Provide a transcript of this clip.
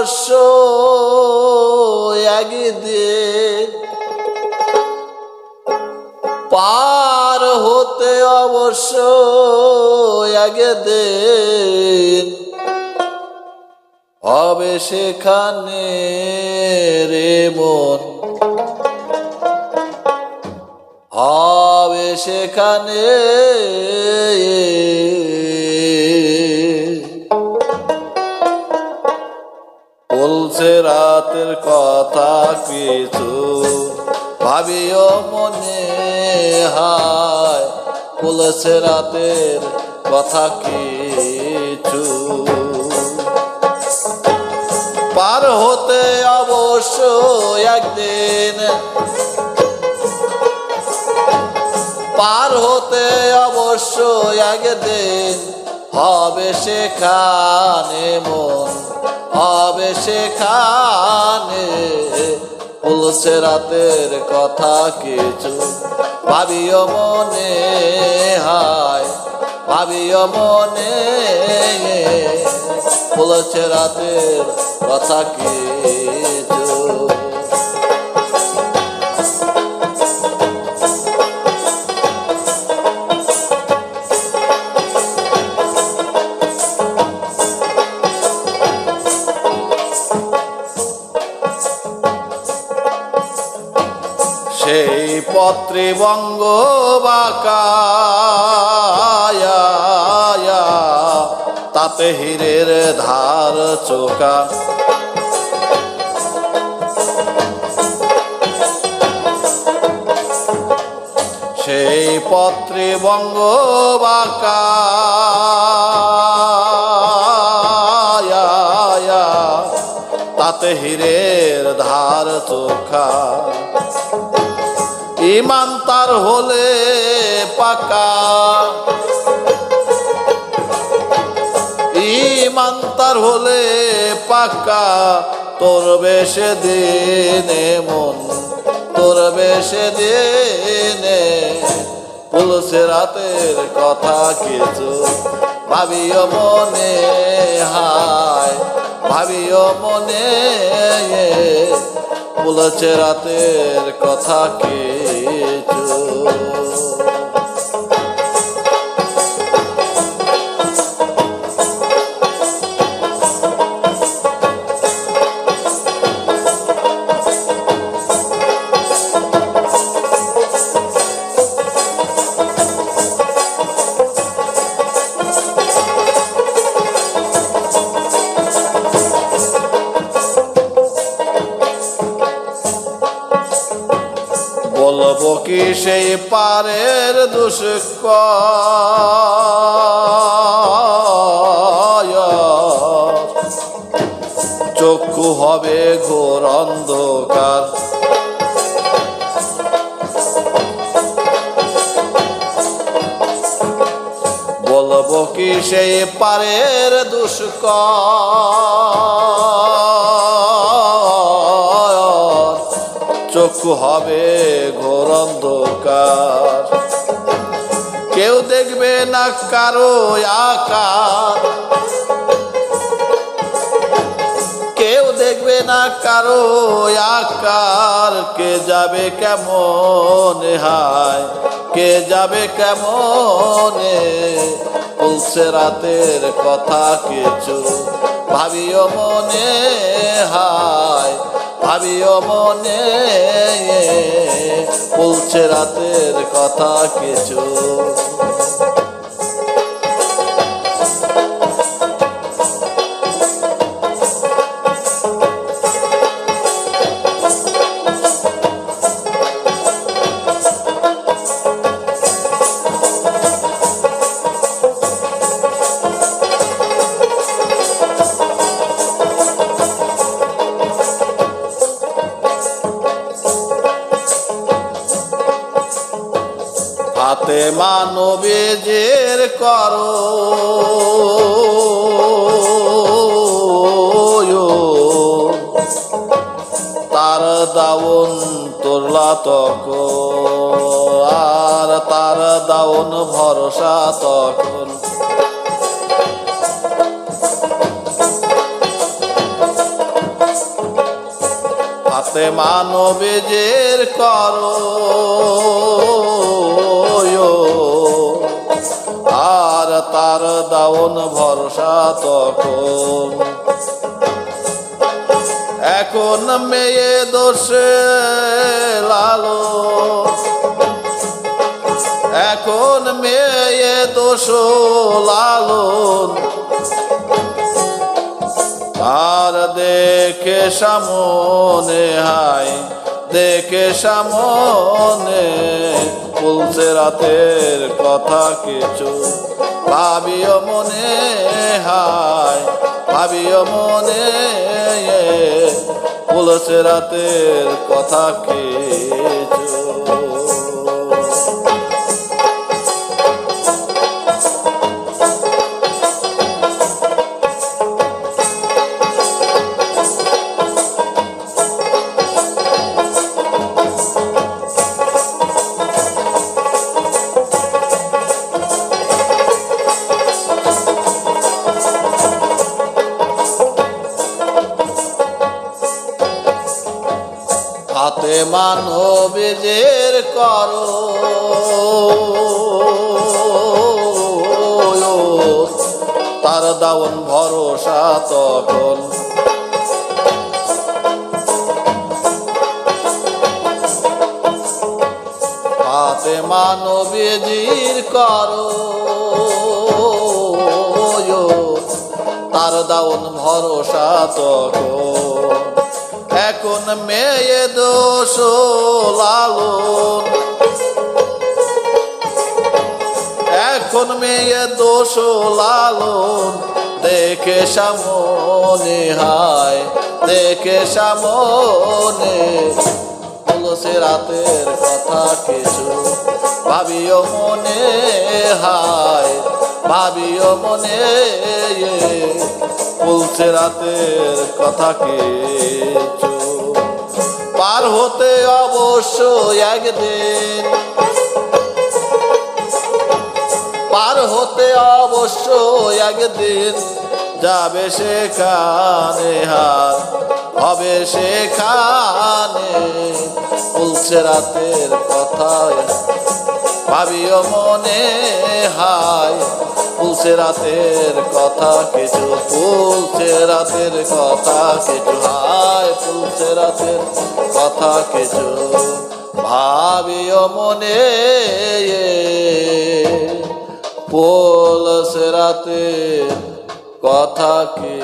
অবশ্য একদিন, পার হতে অবশ্য একদিন হবে সেখানে রে মন, হবে সেখানে বলছে রাতের কথা কিছু ভাবিও মনে হায়, বলছে রাতের কথা কিছু পার হতে অবশ্য একদিন, পার হতে অবশ্য একদিন হবে সেখানে মন, হবে সেখানে বলছে রাতের কথা কিছু ভাবিও মনে হায়, ভাবিও মনে বলছে রাতের কথা কিছু। সেই পত্রে বঙ্গ বাঁকায়া, তাতে হীরের ধার চোকা, সেই পত্রে বঙ্গ বাঁকায়া, তাতে হীরের ধার চোখা, ইমান তার হলে পাকা, ইমান তার হলে পাকা তোর বেশে দিনে মন, তোর বেশে দিনে বলছে রাতের কথা কিছু ভাবিও মনে হায়, ভাবিও মনে বলছে রাতের কথা কিছু। বলবো কি সেই পারের দুষ্কর, চক্ষু হবে ঘোর অন্ধকার, বলবো কি সেই পারের দুষ্কর, চক্ষু হবে ঘোর অন্ধকার, কেউ দেখবে না কারো আকার, কেউ দেখবে না কারো আকার, কে যাবে কেমন হায়, কে যাবে কেমনে বলছে রাতের কথা কিছু ভাবিও মনে হায়, ভাবিও মনে বলছে রাতের কথা কিছু। হাতে মানবীজের করো তার দাউন তোরলা তখন, আর তার দাউন ভরসা তখন, ফাতেমা নবীজির করো আর তার দাওন ভরসা তখন। এখন মেয়ে দোষে লালো, এখন মেয়ে দোষ লালন, আর দেখে সামনে হায় দেখে সামনে বলছে রাতের কথা কিছু ভাবিও মনে হায় ভাবিও মনে বলছে রাতের কথা কিছু। ফাতেমা নবীজির করো তার দাওন ভরসা তখন। ফাতেমা নবীজির করো তার দাওন ভরসা তখন। এখন মেয়ে দোষ লালন, এখন মেয়ে দোষ লালন, দেখে সামনে হায় দেখে সামনে বলছে রাতের কথা কিছু ভাবিও মনে হায় ভাবিও মনে বলছে রাতের কথা কিছু। পার হতে অবশ্য একদিন, পার হতে অবশ্য একদিন যাবে সেখানে হার হবে সেখানে বলছে রাতের কথা ভাবিও মনে হায় বলছে রাতের কথা কিছু বলছে রাতের কথা কিছু হায় বলছে রাতের কথা কিছু ভাবিও মনে বলছে রাতের কথা কি।